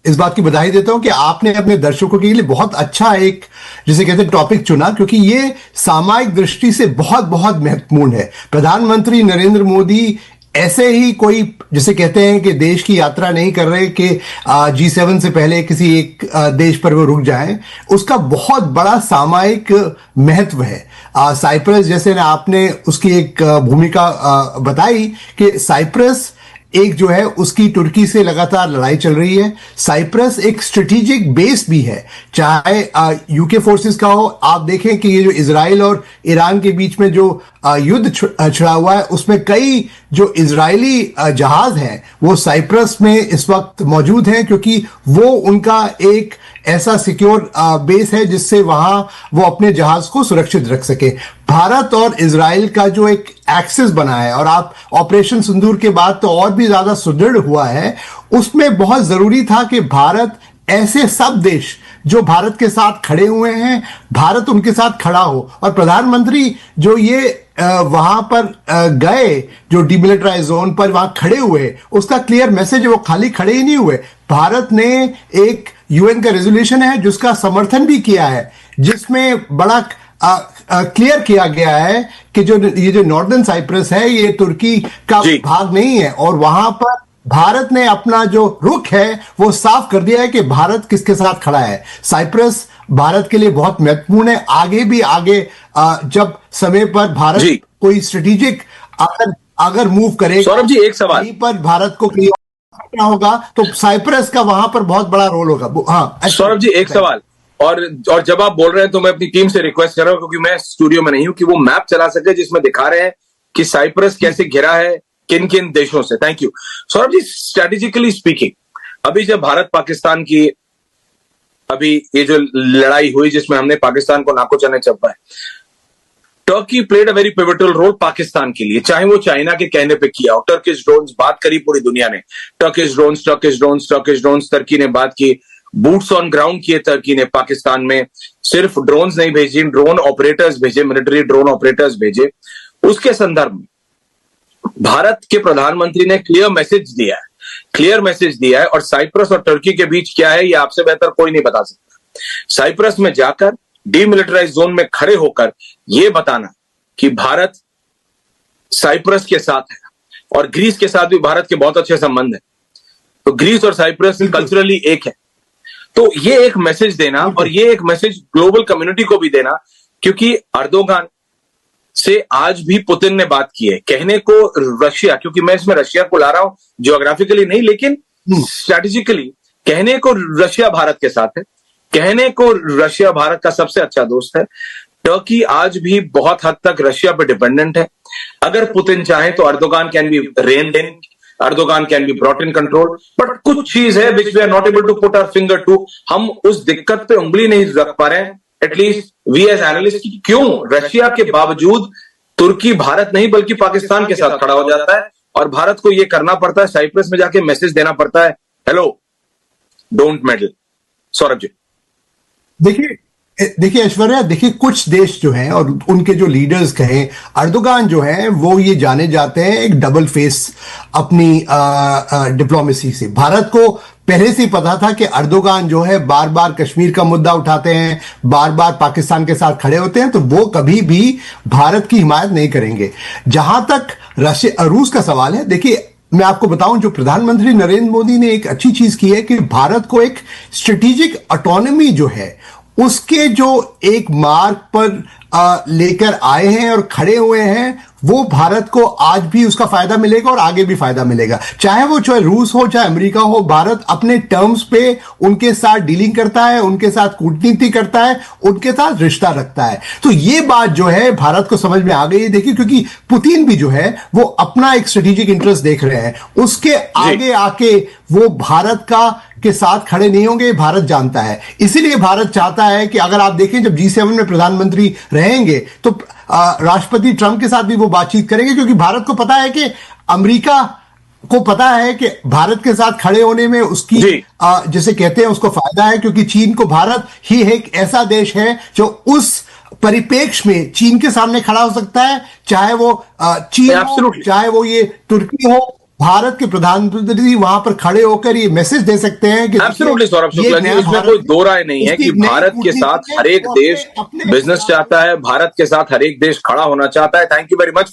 इस बात की बधाई देता हूं कि आपने अपने दर्शकों के लिए बहुत अच्छा एक, जिसे कहते हैं, टॉपिक चुना, क्योंकि ये सामयिक दृष्टि से बहुत बहुत महत्वपूर्ण है। प्रधानमंत्री नरेंद्र मोदी ऐसे ही कोई, जिसे कहते हैं कि देश की यात्रा नहीं कर रहे कि G7 से पहले किसी एक देश पर वो रुक जाएं। उसका बहुत बड़ा सामयिक महत्व है। साइप्रस, जैसे आपने उसकी एक भूमिका बताई कि साइप्रस एक जो है उसकी तुर्की से लगातार लड़ाई चल रही है। साइप्रस एक स्ट्रेटेजिक बेस भी है, चाहे यूके फोर्सेस का हो। आप देखें कि ये जो इजराइल और ईरान के बीच में जो युद्ध छिड़ा हुआ है, उसमें कई जो इजरायली जहाज हैं वो साइप्रस में इस वक्त मौजूद हैं, क्योंकि वो उनका एक ऐसा सिक्योर बेस है जिससे वहां वो अपने जहाज को सुरक्षित रख सके। भारत और इजराइल का जो एक एक्सेस बना है, और आप ऑपरेशन सिंदूर के बाद तो और भी ज्यादा सुदृढ़ हुआ है, उसमें बहुत जरूरी था कि भारत, ऐसे सब देश जो भारत के साथ खड़े हुए हैं, भारत उनके साथ खड़ा हो। और प्रधानमंत्री जो ये वहां पर गए, जो डिमिलिटराइज जोन पर वहां खड़े हुए, उसका क्लियर मैसेज है। वो खाली खड़े ही नहीं हुए, भारत ने एक यूएन का रेजोल्यूशन है जिसका समर्थन भी किया है, जिसमें बड़ा क्लियर किया गया है कि ये जो नॉर्दर्न साइप्रस है ये तुर्की का भाग नहीं है। और वहां पर भारत ने अपना जो रुख है वो साफ कर दिया है कि भारत किसके साथ खड़ा है। साइप्रस भारत के लिए बहुत महत्वपूर्ण है। आगे भी जब समय पर भारत कोई स्ट्रेटेजिक अगर मूव करेगा, सौरभ जी एक सवाल, कहीं पर भारत को क्या होगा तो साइप्रस का वहां पर बहुत बड़ा रोल होगा। हाँ सौरभ जी एक सवाल, और जब आप बोल रहे हैं तो मैं अपनी टीम से रिक्वेस्ट कर रहा हूं, क्योंकि मैं स्टूडियो में नहीं हूं, कि वो मैप चला सके जिसमें दिखा रहे हैं कि साइप्रस कैसे घिरा है किन किन देशों से। Thank you Saurabh ji. Strategically speaking, अभी जब भारत पाकिस्तान की अभी ये जो लड़ाई हुई जिसमें हमने पाकिस्तान को नाको चने चप्पा है, Turkey played a very pivotal role Pakistan के लिए, चाहे वो चाइना के कहने पे किया हो। टर्किश ड्रोन्स, बात करी पूरी दुनिया ने, टर्किश ड्रोन्स टर्की ने बात की, बूट्स ऑन ग्राउंड किए टर्की ने पाकिस्तान में। सिर्फ ड्रोन्स नहीं भेजी, ड्रोन ऑपरेटर्स भेजे, मिलिट्री ड्रोन ऑपरेटर्स भेजे। उसके संदर्भ में भारत के प्रधानमंत्री ने क्लियर मैसेज दिया है, और साइप्रस और टर्की के बीच क्या है ये आपसे बेहतर कोई नहीं बता सकता। साइप्रस में जाकर डीमिलिटराइज जोन में खड़े होकर यह बताना कि भारत साइप्रस के साथ है, और ग्रीस के साथ भी भारत के बहुत अच्छे संबंध है, तो ग्रीस और साइप्रस कल्चरली एक है। तो ये एक मैसेज देना, और ये एक मैसेज ग्लोबल कम्युनिटी को भी देना, क्योंकि अर्दोगान से आज भी पुतिन ने बात की है। कहने को रशिया, क्योंकि मैं इसमें रशिया को ला रहा हूं ज्योग्राफिकली नहीं, लेकिन स्ट्रैटेजिकली कहने को रशिया भारत के साथ है, कहने को रशिया भारत का सबसे अच्छा दोस्त है। टर्की आज भी बहुत हद तक रशिया पर डिपेंडेंट है। अगर पुतिन चाहे तो Erdogan can be reined in, Erdogan can be brought in control, but कुछ चीज है which we are not able to put our finger to. हम उस दिक्कत पे उंगली नहीं रख पा रहे हैं, एटलीस्ट वी एज एनालिस्ट, क्यों रशिया के बावजूद तुर्की भारत नहीं बल्कि पाकिस्तान के साथ खड़ा हो जाता है, और भारत को यह करना पड़ता है, साइप्रस में जाके मैसेज देना पड़ता है, hello don't medal. Saurabh ji देखिए ऐश्वर्या, देखिए कुछ देश जो हैं और उनके जो लीडर्स कहें, अर्दोगान जो हैं वो ये जाने जाते हैं एक डबल फेस अपनी डिप्लोमेसी से। भारत को पहले से ही पता था कि अर्दोगान जो है बार बार कश्मीर का मुद्दा उठाते हैं, बार बार पाकिस्तान के साथ खड़े होते हैं, तो वो कभी भी भारत की हिमायत नहीं करेंगे। जहां तक रूस का सवाल है, देखिए मैं आपको बताऊं, जो प्रधानमंत्री नरेंद्र मोदी ने एक अच्छी चीज की है कि भारत को एक स्ट्रेटेजिक ऑटोनॉमी जो है उसके जो एक मार्ग पर लेकर आए हैं और खड़े हुए हैं, वो भारत को आज भी उसका फायदा मिलेगा और आगे भी फायदा मिलेगा। चाहे रूस हो चाहे अमेरिका हो, भारत अपने टर्म्स पे उनके साथ डीलिंग करता है, उनके साथ कूटनीति करता है, उनके साथ रिश्ता रखता है। तो ये बात जो है भारत को समझ में आ गई है। देखिए, क्योंकि पुतिन भी जो है वो अपना एक स्ट्रेटेजिक इंटरेस्ट देख रहे हैं, उसके आगे आके वो भारत के साथ खड़े नहीं होंगे, भारत जानता है। इसीलिए भारत चाहता है कि अगर आप देखें, जब G7 में प्रधानमंत्री रहेंगे तो राष्ट्रपति ट्रंप के साथ भी वो बातचीत करेंगे, क्योंकि भारत को पता है कि अमेरिका को पता है कि भारत के साथ खड़े होने में उसकी जिसे कहते हैं उसको फायदा है, क्योंकि चीन को भारत ही एक ऐसा देश है जो उस परिप्रेक्ष्य में चीन के सामने खड़ा हो सकता है, चाहे वो चीन हो, चाहे वो ये तुर्की हो, भारत के प्रधानमंत्री वहां पर खड़े होकर ये मैसेज दे सकते हैं कि एब्सोल्युटली सौरभ शुक्ला जी, इसमें कोई दो राय नहीं है कि भारत के साथ हर एक देश बिजनेस चाहता है, भारत के साथ हर एक देश खड़ा होना चाहता है। Thank you very much.